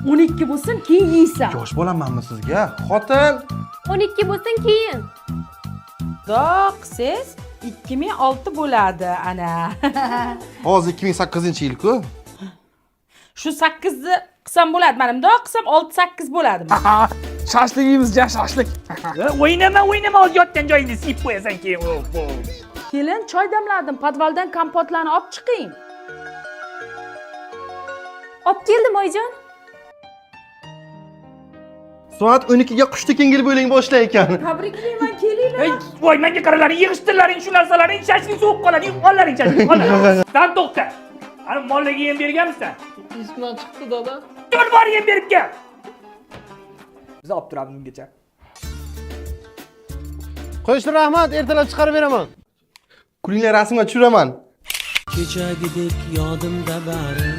12 bo'lsin, keyin yeysan. Yosh bolamanmi sizga? Xotin. 12 bo'lsin keyin. Doq, siz 2006 bo'ladi ana. Hozir 2008-yil-ku. Shu 8ni qisam bo'ladi. Mana bundoq qisam 6-8 bo'ladi. Shashlik yeymiz-ja, shashlik. O'ynama, yotgan joyingni siyib qo'yasan keyin. Kelin, choy damladim. Podvaldan kompotlarni olib chiqing. Olib keldim oyijon. Soat 12ga qushda kengil bo'ling boshlar ekan. Tabriklayman, kelinglar. Ey, voy menga qaralaring, yig'ishtirlaring shu narsalaring, shashlik sovuq qoladi. Ollaring shashlik, ollaring. Sen to'xta. Ana mollarga yem berganmisan? Esimdan chiqdi dada. Dur bor yem berib kel. Biz olib turamiz ungacha. Qo'shni rahmat, ertalab chiqarib beraman. Kuninglar rasmga tushiraman. Kechagidek yodimda bari